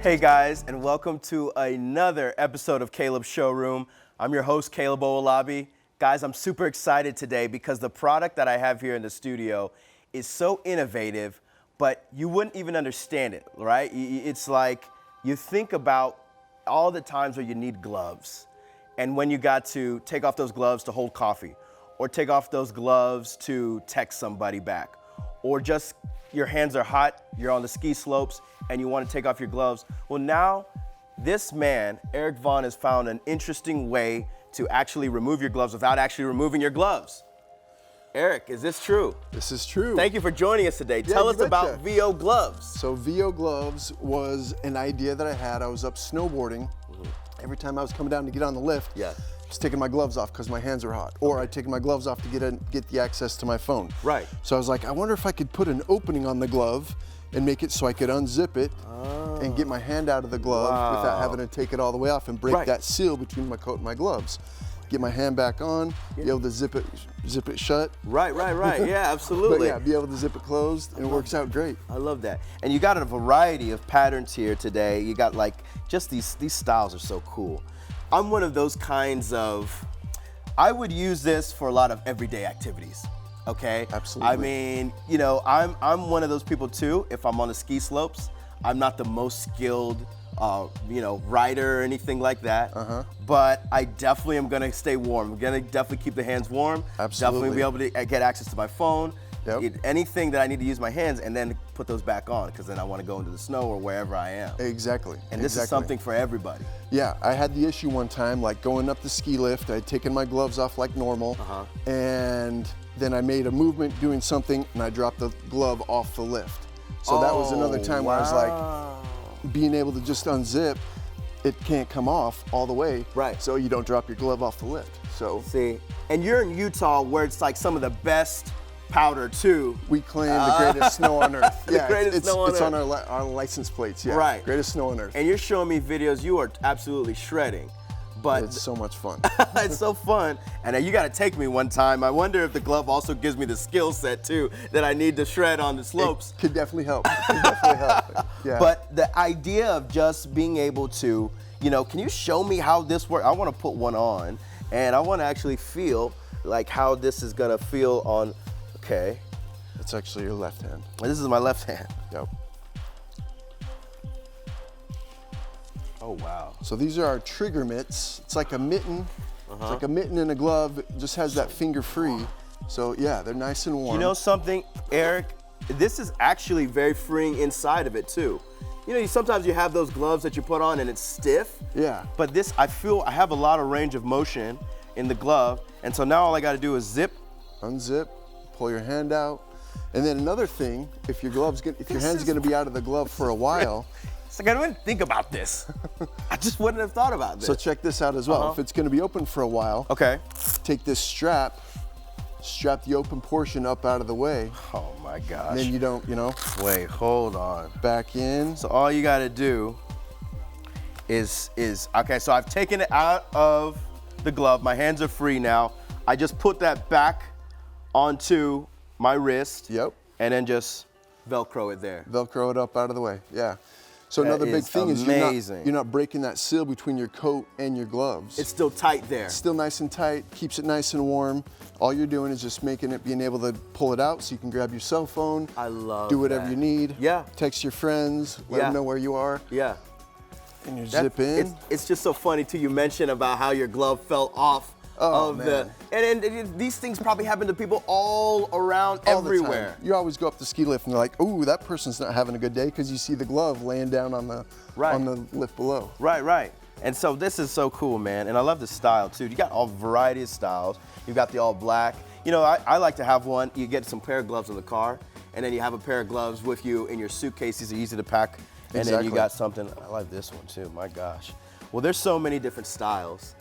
Hey guys, and welcome to another episode of Caleb Showroom. I'm your host, Caleb Owolabi. Guys, I'm super excited today because the product that I have here in the studio is so innovative, but you wouldn't even understand it, right? It's like you think about all the times where you need gloves, and when you got to take off those gloves to hold coffee, or take off those gloves to text somebody back, or just your hands are hot, you're on the ski slopes, and you want to take off your gloves. Well, now this man, Eric Vaughn, has found an interesting way to actually remove your gloves without actually removing your gloves. Eric, is this true? This is true. Thank you for joining us today. Tell us about VO Gloves. So VO Gloves was an idea that I had. I was up snowboarding. Every time I was coming down to get on the lift, just taking my gloves off because my hands were hot. Or I'd taken my gloves off to get the access to my phone. Right. So I was like, I wonder if I could put an opening on the glove and make it so I could unzip it and get my hand out of the glove without having to take it all the way off and break that seal between my coat and my gloves. Get my hand back on, be able to zip it shut. Right. Yeah, absolutely. But yeah, be able to zip it closed, and it works out great. I love that. And you got a variety of patterns here today. You got like, just these styles are so cool. I'm one of those kinds of, I would use this for a lot of everyday activities. Okay? Absolutely. I mean, you know, I'm one of those people too. If I'm on the ski slopes, I'm not the most skilled rider or anything like that. But I definitely am gonna stay warm. I'm gonna definitely keep the hands warm. Absolutely. Definitely be able to get access to my phone. Yep. Anything that I need to use my hands and then put those back on because then I want to go into the snow or wherever I am. Exactly. And this is something for everybody. Yeah, I had the issue one time, like going up the ski lift, I had taken my gloves off like normal, and then I made a movement doing something and I dropped the glove off the lift. So that was another time where I was like, being able to just unzip, it can't come off all the way. Right. So you don't drop your glove off the lift. So see, and you're in Utah where it's like some of the best powder too. We claim the greatest snow on earth. The greatest snow on earth. It's on our license plates, yeah. Right. Greatest snow on earth. And you're showing me videos, you are absolutely shredding. But it's so much fun. It's so fun. And you gotta take me one time. I wonder if the glove also gives me the skill set too that I need to shred on the slopes. It could definitely help. It could definitely help. Yeah. But the idea of just being able to, can you show me how this works? I wanna put one on and I wanna actually feel like how this is gonna feel on. Okay. That's actually your left hand. This is my left hand. Yep. Oh, wow. So these are our trigger mitts. It's like a mitten. It's like a mitten and a glove. It just has that finger free. So yeah, they're nice and warm. You know something, Eric? This is actually very freeing inside of it too. Sometimes you have those gloves that you put on and it's stiff. Yeah. But this, I feel I have a lot of range of motion in the glove. And so now all I gotta do is zip. Unzip. Pull your hand out. And then another thing, if your hand's gonna be out of the glove for a while. It's like I didn't think about this. I just wouldn't have thought about this. So check this out as well. If it's gonna be open for a while, take this strap the open portion up out of the way. Oh my gosh. And then you don't, Wait, hold on. Back in. So all you gotta do is okay, so I've taken it out of the glove. My hands are free now. I just put that back onto my wrist. Yep. And then just Velcro it there. Velcro it up out of the way, yeah. So another big thing is you're not breaking that seal between your coat and your gloves. It's still tight there. It's still nice and tight, keeps it nice and warm. All you're doing is just being able to pull it out so you can grab your cell phone. I love do whatever you need. Yeah. Text your friends, let them know where you are. Yeah. And you zip in. It's just so funny too, you mentioned about how your glove fell off. And these things probably happen to people all around, everywhere. You always go up the ski lift and they're like, "Ooh, that person's not having a good day," because you see the glove laying down on the lift below. Right. And so this is so cool, man. And I love the style too. You got all variety of styles. You've got the all black. I like to have one. You get some pair of gloves in the car, and then you have a pair of gloves with you in your suitcase. These are easy to pack. And then you got something. I like this one too. My gosh. Well, there's so many different styles.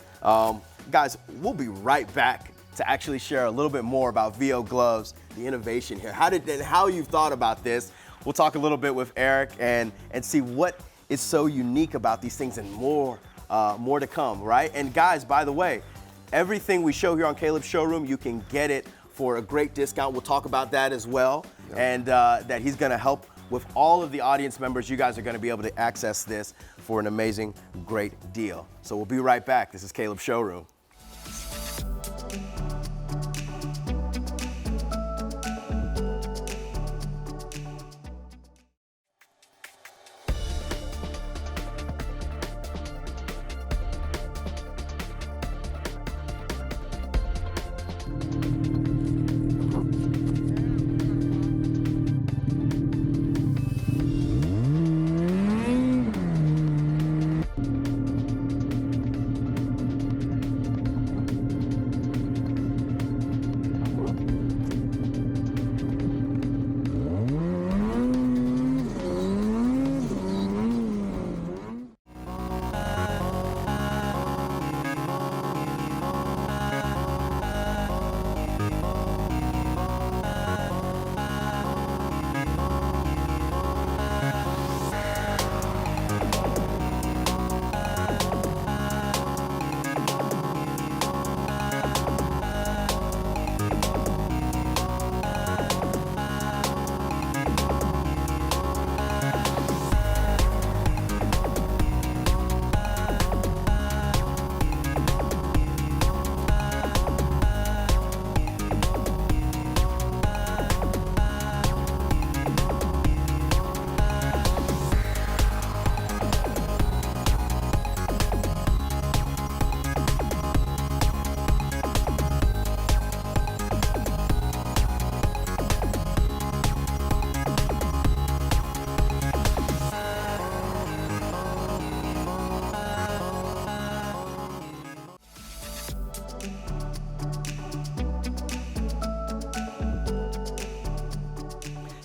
Guys, we'll be right back to actually share a little bit more about VO Gloves, the innovation here, how you've thought about this. We'll talk a little bit with Eric and see what is so unique about these things and more to come, right? And guys, by the way, everything we show here on Caleb Showroom, you can get it for a great discount. We'll talk about that as well, and that he's gonna help with all of the audience members, you guys are gonna be able to access this for an amazing, great deal. So we'll be right back. This is Caleb Showroom.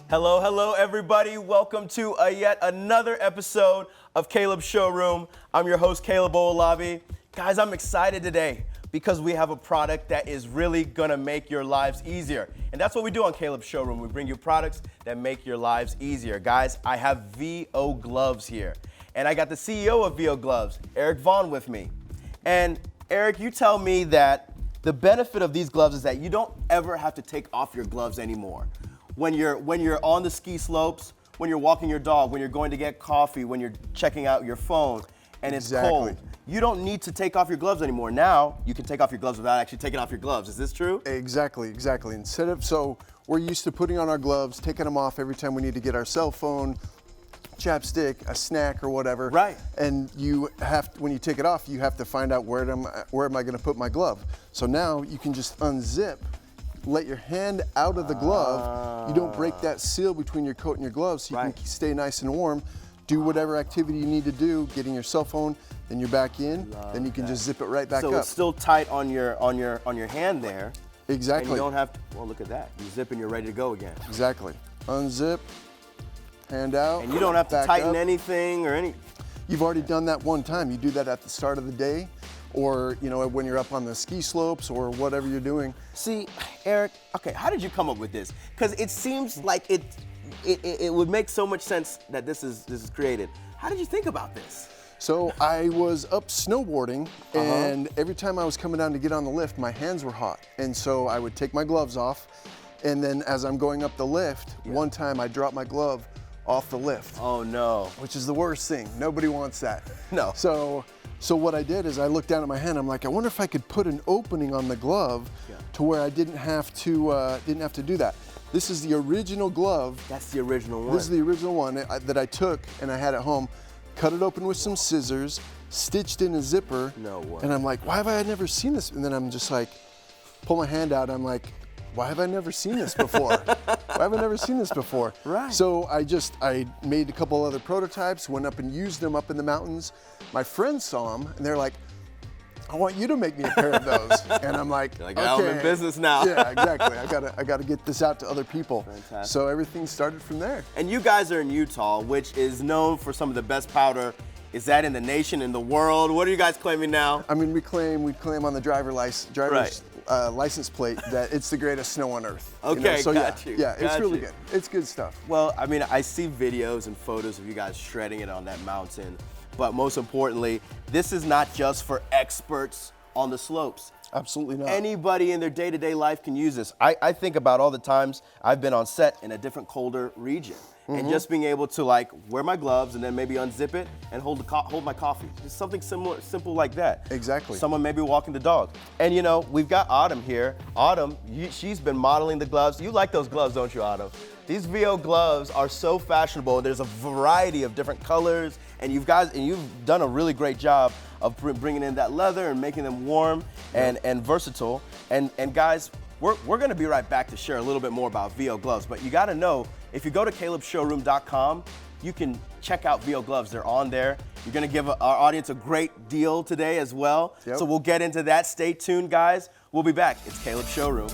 Hello, hello, everybody. Welcome to yet another episode of Caleb Showroom. I'm your host, Caleb Owolabi. Guys, I'm excited today because we have a product that is really gonna make your lives easier. And that's what we do on Caleb Showroom. We bring you products that make your lives easier. Guys, I have VO Gloves here. And I got the CEO of VO Gloves, Eric Vaughn, with me. And Eric, you tell me that the benefit of these gloves is that you don't ever have to take off your gloves anymore. When you're on the ski slopes, when you're walking your dog, when you're going to get coffee, when you're checking out your phone and it's cold, you don't need to take off your gloves anymore. Now you can take off your gloves without actually taking off your gloves. Is this true? Exactly. So we're used to putting on our gloves, taking them off every time we need to get our cell phone, chapstick, a snack or whatever. Right. And when you take it off, you have to find out where am I gonna put my glove. So now you can just unzip, let your hand out of the glove. You don't break that seal between your coat and your gloves, so you can stay nice and warm. Do whatever activity you need to do, getting your cell phone, then you're back in, then you can just zip it right back up. So it's still tight on your hand there. Exactly. And you don't have to, well, look at that. You zip and you're ready to go again. Exactly. Unzip, hand out. And you don't have to tighten anything or any. You've already done that one time. You do that at the start of the day, or when you're up on the ski slopes or whatever you're doing. See, Eric, okay, how did you come up with this? Because it seems like it would make so much sense that this is created. How did you think about this? So I was up snowboarding, and every time I was coming down to get on the lift, my hands were hot. And so I would take my gloves off, and then as I'm going up the lift, one time I dropped my glove off the lift. Oh no. Which is the worst thing. Nobody wants that. No. So what I did is I looked down at my hand. I'm like, I wonder if I could put an opening on the glove to where I didn't have to do that. This is the original glove. That's the original one. This is the original one that I took and I had at home. Cut it open with some scissors, stitched in a zipper. No way. And I'm like, why have I never seen this? And then I'm just like, pull my hand out. I'm like, why have I never seen this before? Why have I never seen this before? Right. So I made a couple other prototypes, went up and used them up in the mountains. My friends saw them and they're like, I want you to make me a pair of those. And I'm like, okay. I'm in business now. Yeah, exactly. I gotta get this out to other people. Fantastic. So everything started from there. And you guys are in Utah, which is known for some of the best powder. Is that in the nation, in the world? What are you guys claiming now? I mean, we claim on the driver's license plate that it's the greatest snow on earth. Okay, So got you. Yeah, it's really good. It's good stuff. Well, I mean, I see videos and photos of you guys shredding it on that mountain. But most importantly, this is not just for experts on the slopes. Absolutely not. Anybody in their day-to-day life can use this. I think about all the times I've been on set in a different colder region. And just being able to like wear my gloves and then maybe unzip it and hold my coffee. Just something simple like that. Exactly. Someone maybe walking the dog. And you know, we've got Autumn here. Autumn, she's been modeling the gloves. You like those gloves, don't you, Autumn? These VO gloves are so fashionable. There's a variety of different colors, and you've done a really great job of bringing in that leather and making them warm and versatile. And guys, we're gonna be right back to share a little bit more about VO gloves, but you gotta know, if you go to calebshowroom.com, you can check out VO gloves. They're on there. You're gonna give our audience a great deal today as well. Yep. So we'll get into that. Stay tuned, guys. We'll be back. It's Caleb Showroom.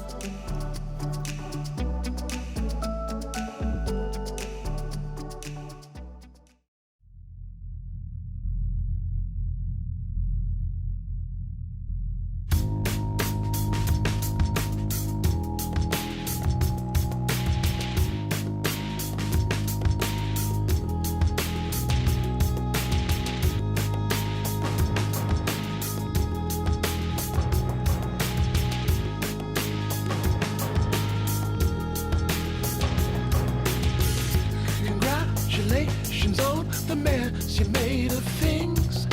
Congratulations on the mess you made of things.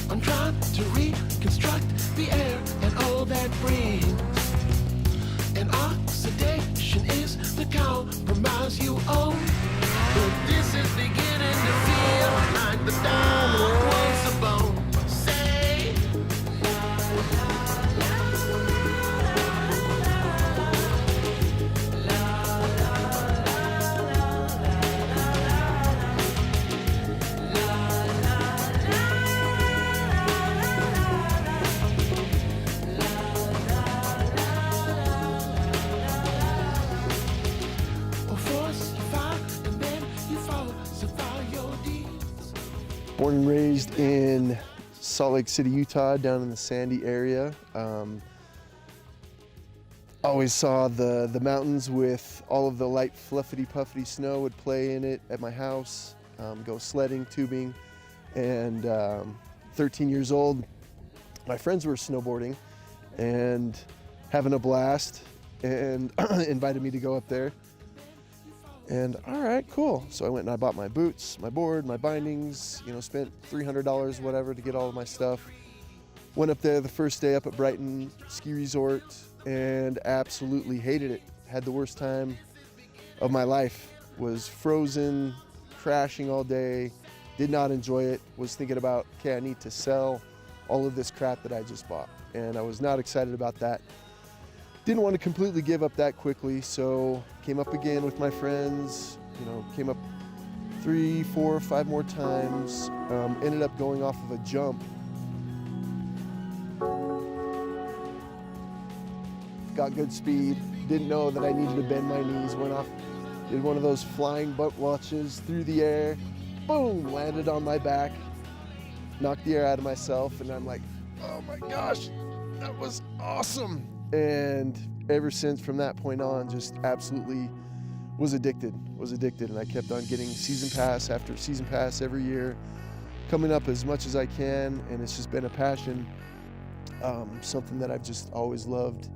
I'm trying to reconstruct the air and all that brings. And oxidation is the compromise you own. But this is beginning to feel like the dog wants a bone. Say, Born and raised in Salt Lake City, Utah, down in the Sandy area. Always saw the mountains with all of the light fluffity puffity snow, would play in it at my house, go sledding, tubing, and 13 years old, my friends were snowboarding and having a blast and invited me to go up there. And all right, cool. So I went and I bought my boots, my board, my bindings, you know, spent $300, whatever, to get all of my stuff. Went up there the first day up at Brighton Ski Resort and absolutely hated it. Had the worst time of my life. Was frozen, crashing all day, did not enjoy it. Was thinking about, okay, I need to sell all of this crap that I just bought. And I was not excited about that. Didn't want to completely give up that quickly, so came up again with my friends, you know, came up 3, 4, 5 more times, ended up going off of a jump. Got good speed, didn't know that I needed to bend my knees, went off, did one of those flying butt watches through the air, boom, landed on my back, knocked the air out of myself, and I'm like, oh my gosh, that was awesome. And ever since, from that point on, just absolutely was addicted, and I kept on getting season pass after season pass every year, coming up as much as I can, and it's just been a passion, something that I've just always loved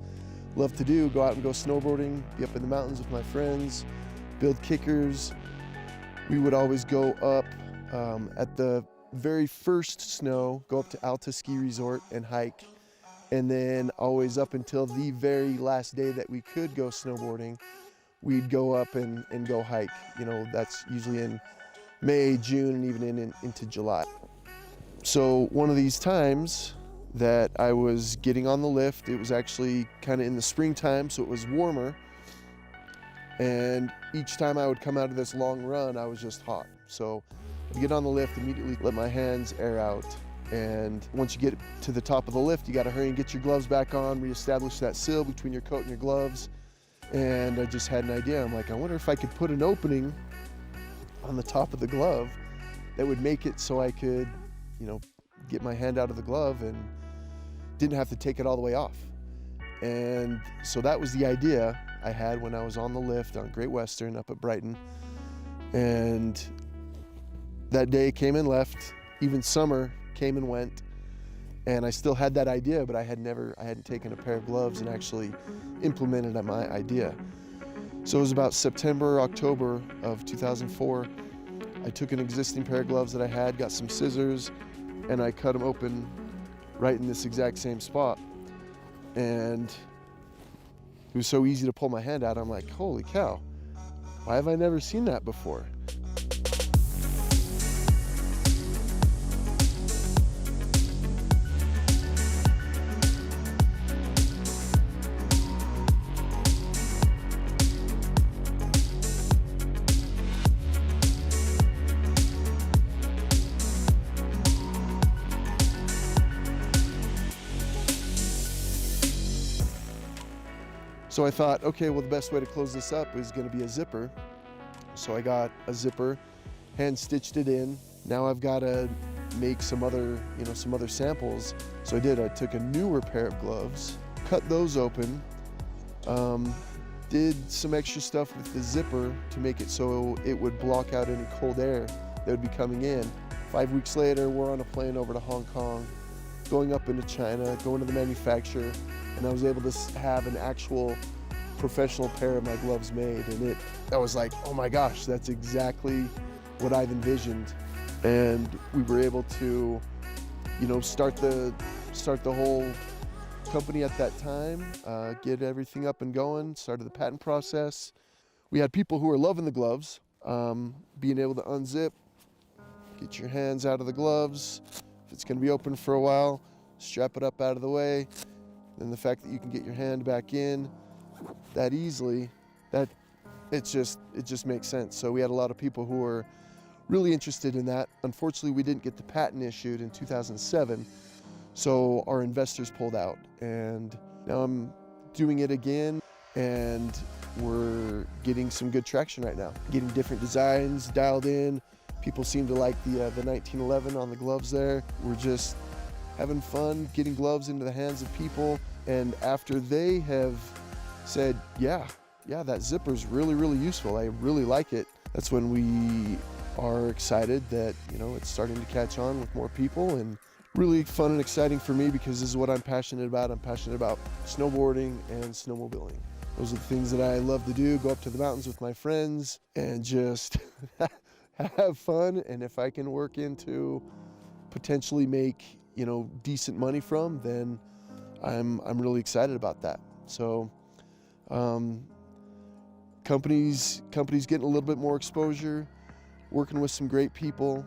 to do, go out and go snowboarding, be up in the mountains with my friends, build kickers. We would always go up at the very first snow, go up to Alta Ski Resort and hike. And then always up until the very last day that we could go snowboarding, we'd go up and go hike. You know, that's usually in May, June, and even into July. So one of these times that I was getting on the lift, it was actually kind of in the springtime, so it was warmer. And each time I would come out of this long run, I was just hot. So I'd get on the lift, immediately let my hands air out. And once you get to the top of the lift, you got to hurry and get your gloves back on, reestablish that seal between your coat and your gloves. And I just had an idea. I'm like, I wonder if I could put an opening on the top of the glove that would make it so I could, you know, get my hand out of the glove and didn't have to take it all the way off. And so that was the idea I had when I was on the lift on Great Western up at Brighton. And that day came and left, even summer came and went. And I still had that idea, but I hadn't taken a pair of gloves and actually implemented my idea. So it was about September, October of 2004. I took an existing pair of gloves that I had, got some scissors, and I cut them open right in this exact same spot. And it was so easy to pull my hand out. I'm like, holy cow, why have I never seen that before? So I thought, okay, well, the best way to close this up is going to be a zipper. So I got a zipper, hand stitched it in. Now I've got to make some other samples. So I did. I took a newer pair of gloves, cut those open, did some extra stuff with the zipper to make it so it would block out any cold air that would be coming in. 5 weeks later, we're on a plane over to Hong Kong, going up into China, going to the manufacturer, and I was able to have an actual professional pair of my gloves made. And I was like, oh my gosh, that's exactly what I've envisioned. And we were able to, start the whole company at that time, get everything up and going, started the patent process. We had people who were loving the gloves, being able to unzip, get your hands out of the gloves. If it's gonna be open for a while, strap it up out of the way. And the fact that you can get your hand back in that easily, it just makes sense. So we had a lot of people who were really interested in that. Unfortunately, we didn't get the patent issued in 2007, so our investors pulled out. And now I'm doing it again, and we're getting some good traction right now. Getting different designs dialed in. People seem to like the 1911 on the gloves there. We're just having fun getting gloves into the hands of people. And after they have said, yeah, that zipper's really, really useful, I really like it, that's when we are excited that, it's starting to catch on with more people, and really fun and exciting for me because this is what I'm passionate about. I'm passionate about snowboarding and snowmobiling. Those are the things that I love to do, go up to the mountains with my friends and just have fun. And if I can work into potentially make, decent money from, then I'm really excited about that. So companies getting a little bit more exposure, working with some great people,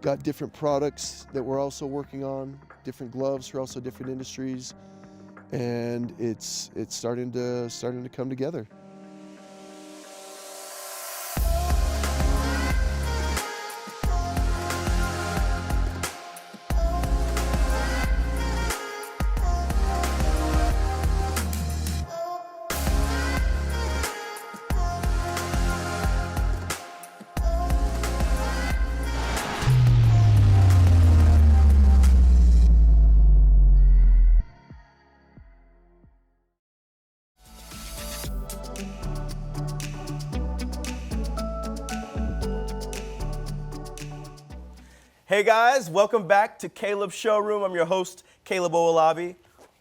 got different products that we're also working on, different gloves for also different industries, and it's starting to come together. Hey guys, welcome back to Caleb Showroom. I'm your host, Caleb Owolabi.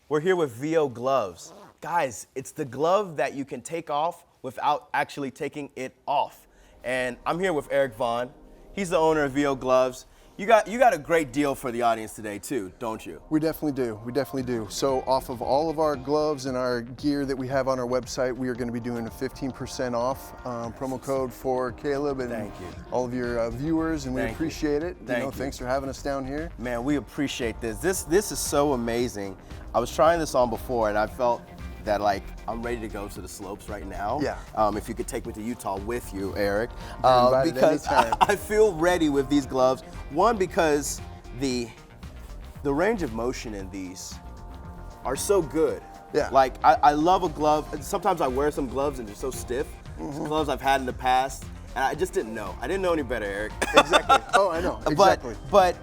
We're here with VO gloves. Guys, it's the glove that you can take off without actually taking it off. And I'm here with Eric Vaughn. He's the owner of VO gloves. You got a great deal for the audience today too, don't you? We definitely do. So off of all of our gloves and our gear that we have on our website, we are going to be doing a 15% off promo code for Caleb and all of your viewers, and we appreciate it. Thanks for having us down here. Man, we appreciate this. This is so amazing. I was trying this on before and I felt that I'm ready to go to the slopes right now. Yeah. If you could take me to Utah with you, Eric. Because I feel ready with these gloves. One, because the range of motion in these are so good. Yeah. I love a glove. Sometimes I wear some gloves and they're so stiff. Some gloves I've had in the past, and I just didn't know. I didn't know any better, Eric. Exactly. Oh, I know. Exactly. But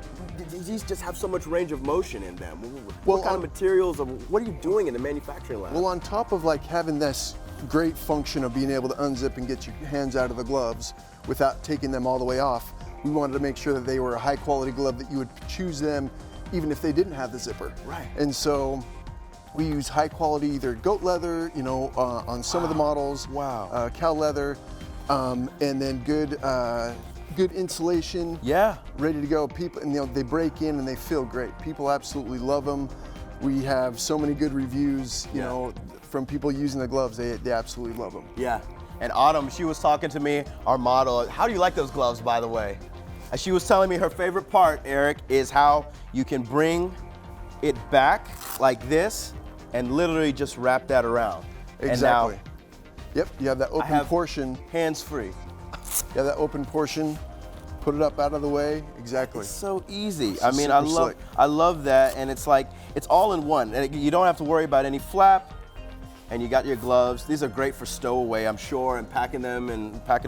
these just have so much range of motion in them. What kind of materials, what are you doing in the manufacturing lab? Well, on top of having this great function of being able to unzip and get your hands out of the gloves without taking them all the way off, we wanted to make sure that they were a high quality glove, that you would choose them even if they didn't have the zipper. Right. And so we use high quality, either goat leather, you know, on some of the models. Wow. Cow leather, and then good insulation. Yeah. Ready to go. People, and you know, they break in and they feel great. People absolutely love them. We have so many good reviews, you know, from people using the gloves. They absolutely love them. Yeah. And Autumn, she was talking to me, our model. How do you like those gloves, by the way? And she was telling me her favorite part, Eric, is how you can bring it back like this and literally just wrap that around. Exactly. And now, yep, you have that open portion. hands-free. You have that open portion, put it up out of the way. Exactly. It's so easy. It's I mean, super slick. I love that, and it's like, it's all in one. And you don't have to worry about any flap, and you got your gloves. These are great for stowaway, I'm sure, and packing them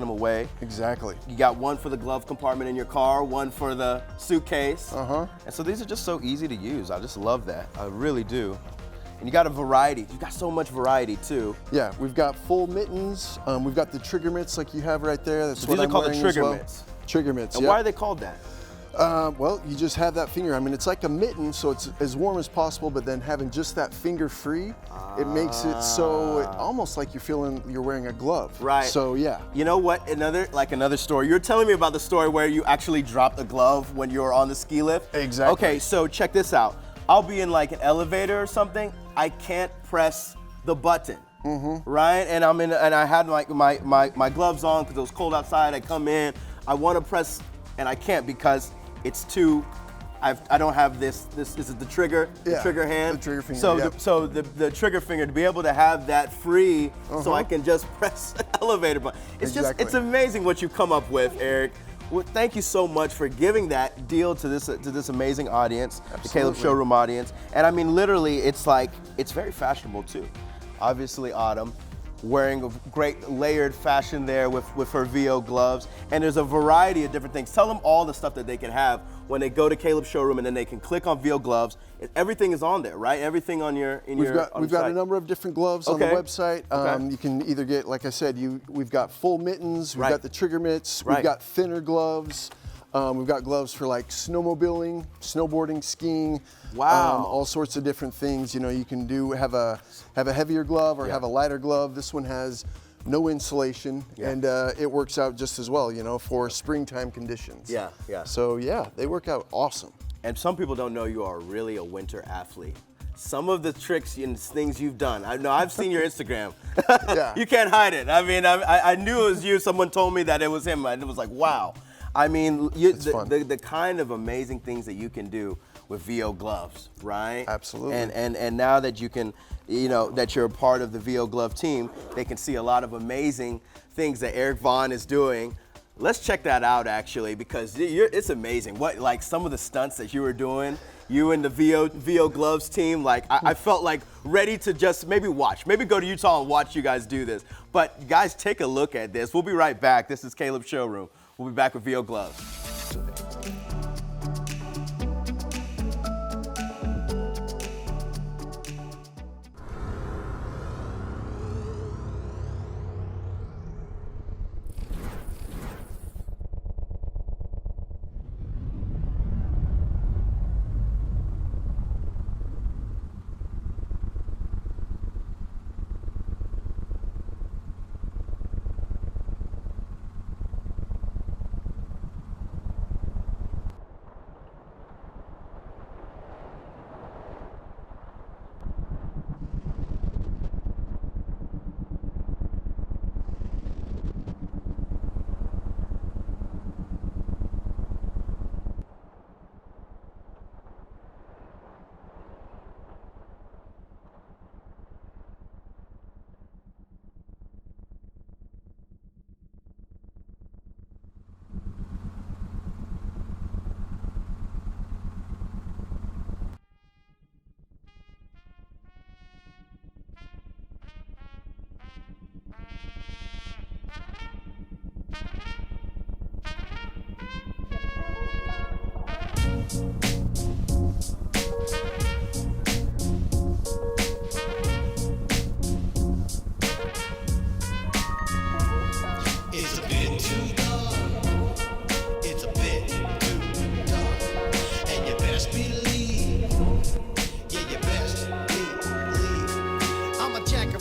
away. Exactly. You got one for the glove compartment in your car, one for the suitcase. Uh-huh. And so these are just so easy to use. I just love that. I really do. And you got a variety. You got so much variety too. Yeah, we've got full mittens. We've got the trigger mitts like you have right there. That's So what these are I'm called the wearing trigger as well. mitts. Trigger mitts, And yeah. why are they called that? Well, you just have that finger. I mean, it's like a mitten, so it's as warm as possible, but then having just that finger free, it makes it so almost like you're wearing a glove. Right. So yeah. You know what? Another story. You're telling me about the story where you actually dropped a glove when you were on the ski lift? Exactly. Okay, so check this out. I'll be in like an elevator or something. I can't press the button. Right? And I had my gloves on because it was cold outside. I come in, I want to press, and I can't because it's too. I don't have this is the trigger, the trigger hand. The trigger finger. So Yep. the trigger finger, to be able to have that free, so I can just press the elevator button. Exactly. It's amazing what you've come up with, Eric. Well, thank you so much for giving that deal to this amazing audience, the Caleb Showroom audience. And I mean, literally, it's like, it's very fashionable too. Obviously, Autumn wearing a great layered fashion there with her VO gloves. And there's a variety of different things. Tell them all the stuff that they can have when they go to Caleb Showroom, and then they can click on VO gloves. Everything is on there, right? Everything on your We've got a number of different gloves on the website. Okay. You can either get, like I said, we've got full mittens, we've got the trigger mitts, Right. we've got thinner gloves. We've got gloves for like snowmobiling, snowboarding, skiing. Wow. All sorts of different things. You know, you can have a heavier glove or have a lighter glove. This one has no insulation, and it works out just as well, you know, for springtime conditions. Yeah, yeah. So yeah, they work out awesome. And some people don't know you are really a winter athlete. Some of the tricks and things you've done, I know I've seen your Instagram. Yeah. You can't hide it. I mean, I knew it was you. Someone told me that it was him, and it was like, wow. I mean, fun. the kind of amazing things that you can do with VO gloves, right? Absolutely. And now that you can, you know, that you're a part of the VO glove team, they can see a lot of amazing things that Eric Vaughn is doing. Let's check that out actually, because it's amazing. What, like some of the stunts that you were doing, you and the VO gloves team, like I felt like ready to just maybe go to Utah and watch you guys do this. But guys, take a look at this. We'll be right back. This is Caleb Showroom. We'll be back with VO gloves.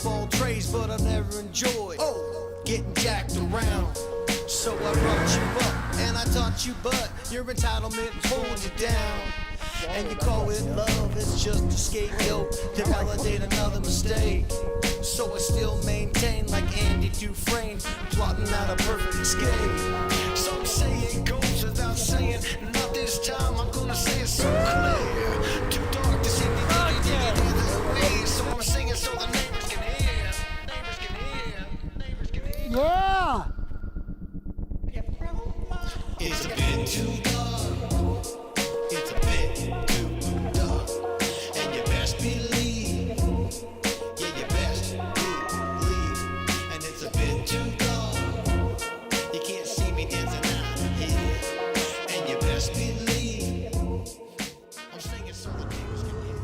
of all trades, but I never enjoyed getting jacked around. So I brought you up and I taught you, but your entitlement pulled you down. And you call it love, it's just a scapegoat to validate another mistake. So I still maintain like Andy Dufresne, plotting out a perfect escape. Some say it goes without saying, not this time, I'm gonna say it so clear. Too dark to see the other way, so I'm singing so the neighbors can hear. Neighbors can hear. Neighbors can hear. Yeah! It's a bit too dark. It's a bit too dark. And you best believe. Yeah, you best believe. And it's a bit too dark. You can't see me dancing out here. And you best believe. I'm singing so the neighbors can hear.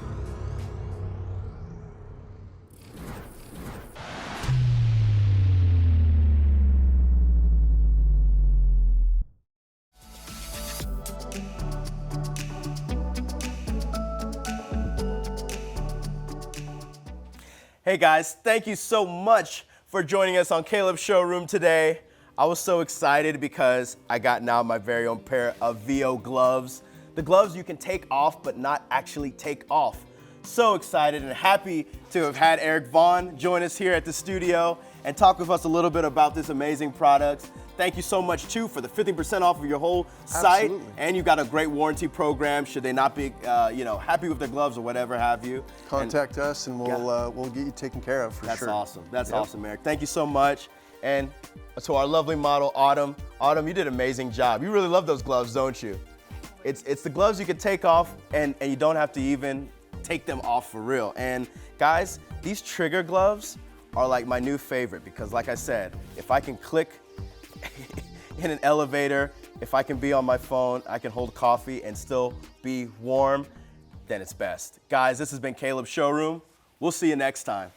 Hey guys, thank you so much for joining us on Caleb Showroom today. I was so excited because I got now my very own pair of VO gloves. The gloves you can take off but not actually take off. So excited and happy to have had Eric Vaughn join us here at the studio and talk with us a little bit about this amazing product. Thank you so much too for the 50% off of your whole site. Absolutely. And you got a great warranty program should they not be happy with their gloves or whatever have you. Contact us and we'll get you taken care of for That's sure. awesome. That's awesome, Eric. Thank you so much. And to our lovely model, Autumn. Autumn, you did an amazing job. You really love those gloves, don't you? It's the gloves you can take off and you don't have to even take them off for real. And guys, these trigger gloves are like my new favorite because like I said, if I can click in an elevator, if I can be on my phone, I can hold coffee and still be warm, then it's best. Guys, this has been Caleb Showroom. We'll see you next time.